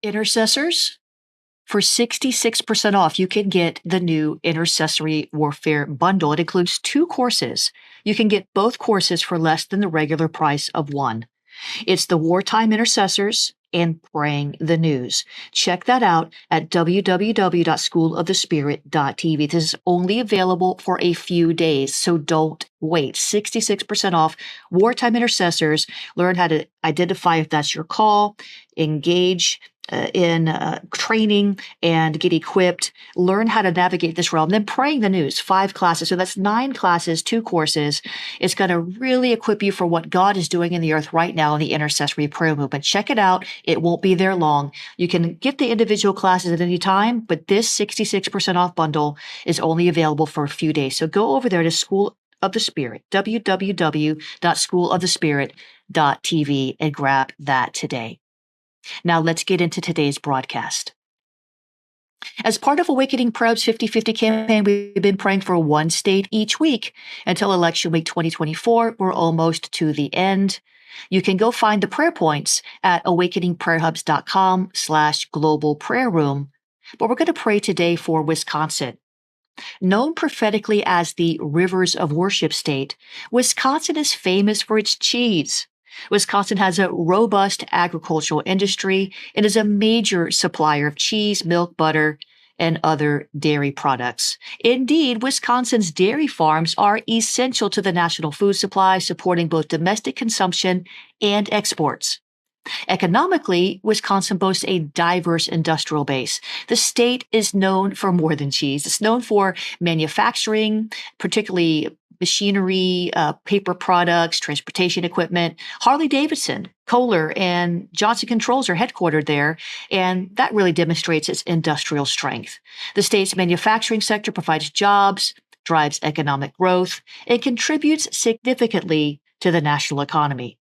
Intercessors, for 66% off, you can get the new Intercessory Warfare Bundle. It includes 2 courses. You can get both courses for less than the regular price of one. It's the Wartime Intercessors and Praying the News. Check that out at www.schoolofthespirit.tv. This is only available for a few days, so don't wait. 66% off Wartime Intercessors. Learn how to identify if that's your call, engage in training and get equipped, learn how to navigate this realm. Then Praying the News, 5 classes. So that's 9 classes, 2 courses. It's going to really equip you for what God is doing in the earth right now in the intercessory prayer movement. Check it out. It won't be there long. You can get the individual classes at any time, but this 66% off bundle is only available for a few days. So go over there to School of the Spirit, www.schoolofthespirit.tv, and grab that today. Now let's get into today's broadcast. As part of Awakening Prayer Hub's 50-50 campaign, we've been praying for one state each week until election week 2024. We're almost to the end. You can go find the prayer points at awakeningprayerhubs.com/global prayer room. But we're going to pray today for Wisconsin. Known prophetically as the Rivers of Worship state, Wisconsin is famous for its cheese. Wisconsin has a robust agricultural industry and is a major supplier of cheese, milk, butter, and other dairy products. Indeed, Wisconsin's dairy farms are essential to the national food supply, supporting both domestic consumption and exports. Economically, Wisconsin boasts a diverse industrial base. The state is known for more than cheese. It's known for manufacturing, particularly machinery, paper products, transportation equipment. Harley-Davidson, Kohler, and Johnson Controls are headquartered there, and that really demonstrates its industrial strength. The state's manufacturing sector provides jobs, drives economic growth, and contributes significantly to the national economy.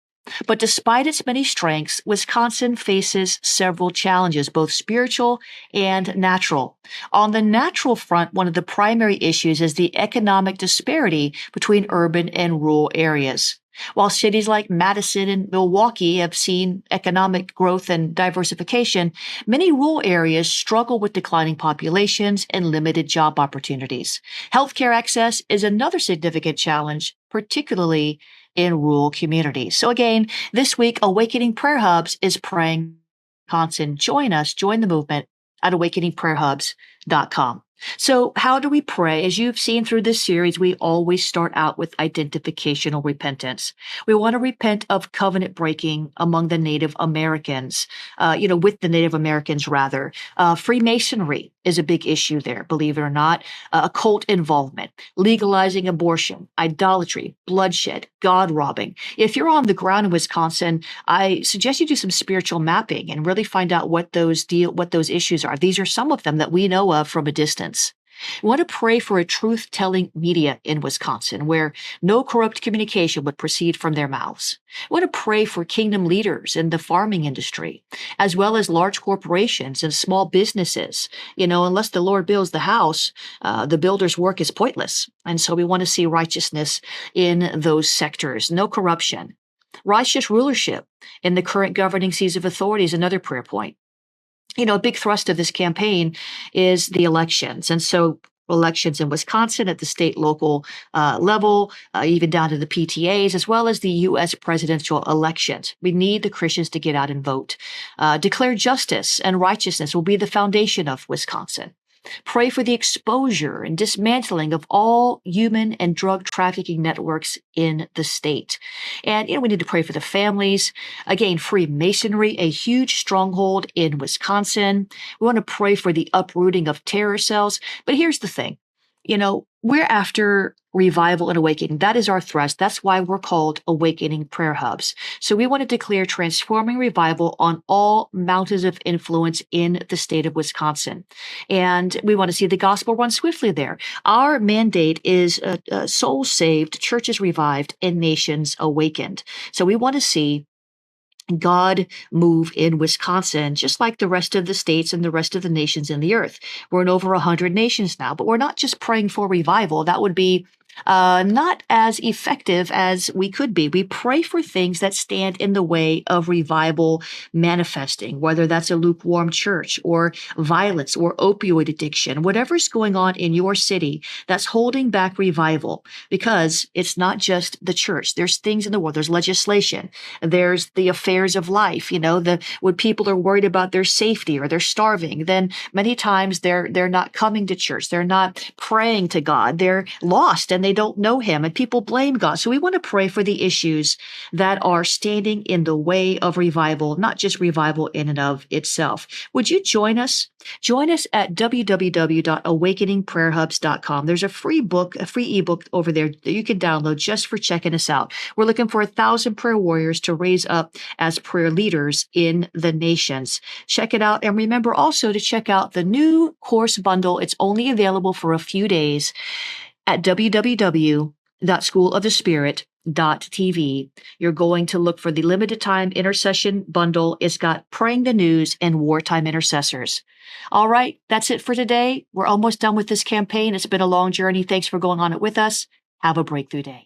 But despite its many strengths, Wisconsin faces several challenges, both spiritual and natural. On the natural front, one of the primary issues is the economic disparity between urban and rural areas. While cities like Madison and Milwaukee have seen economic growth and diversification, many rural areas struggle with declining populations and limited job opportunities. Healthcare access is another significant challenge, particularly in rural communities. So again, this week, Awakening Prayer Hubs is praying Wisconsin. Join us, join the movement at awakeningprayerhubs.com. So how do we pray? As you've seen through this series, we always start out with identification or repentance. We want to repent of covenant breaking among the Native Americans, with the Native Americans rather. Freemasonry is a big issue there, believe it or not. Occult involvement, legalizing abortion, idolatry, bloodshed, God robbing. If you're on the ground in Wisconsin, I suggest you do some spiritual mapping and really find out what those issues are. These are some of them that we know of from a distance. We want to pray for a truth-telling media in Wisconsin where no corrupt communication would proceed from their mouths. We want to pray for kingdom leaders in the farming industry, as well as large corporations and small businesses. Unless the Lord builds the house, the builder's work is pointless. And so we want to see righteousness in those sectors, no corruption. Righteous rulership in the current governing seats of authority is another prayer point. A big thrust of this campaign is the elections. And so elections in Wisconsin at the state, local level, even down to the PTAs, as well as the U.S. presidential elections. We need the Christians to get out and vote. Declare justice and righteousness will be the foundation of Wisconsin. Pray for the exposure and dismantling of all human and drug trafficking networks in the state. And, we need to pray for the families. Again, Freemasonry, a huge stronghold in Wisconsin. We want to pray for the uprooting of terror cells. But here's the thing. We're after revival and awakening. That is our thrust. That's why we're called Awakening Prayer Hubs. So we want to declare transforming revival on all mountains of influence in the state of Wisconsin. And we want to see the gospel run swiftly there. Our mandate is souls saved, churches revived, and nations awakened. So we want to see God move in Wisconsin, just like the rest of the states and the rest of the nations in the earth. We're in over 100 nations now, but we're not just praying for revival. That would be not as effective as we could be. We pray for things that stand in the way of revival manifesting, whether that's a lukewarm church or violence or opioid addiction, whatever's going on in your city that's holding back revival, because it's not just the church. There's things in the world. There's legislation. There's the affairs of life. When people are worried about their safety or they're starving, then many times they're not coming to church. They're not praying to God. They're lost and they don't know him, and people blame God. So we want to pray for the issues that are standing in the way of revival, not just revival in and of itself. Would you join us? Join us at www.awakeningprayerhubs.com. There's a free ebook over there that you can download just for checking us out. We're looking for 1,000 prayer warriors to raise up as prayer leaders in the nations. Check it out. And remember also to check out the new course bundle. It's only available for a few days at www.schoolofthespirit.tv. You're going to look for the limited time intercession bundle. It's got praying the news and wartime intercessors. All right, that's it for today. We're almost done with this campaign. It's been a long journey. Thanks for going on it with us. Have a breakthrough day.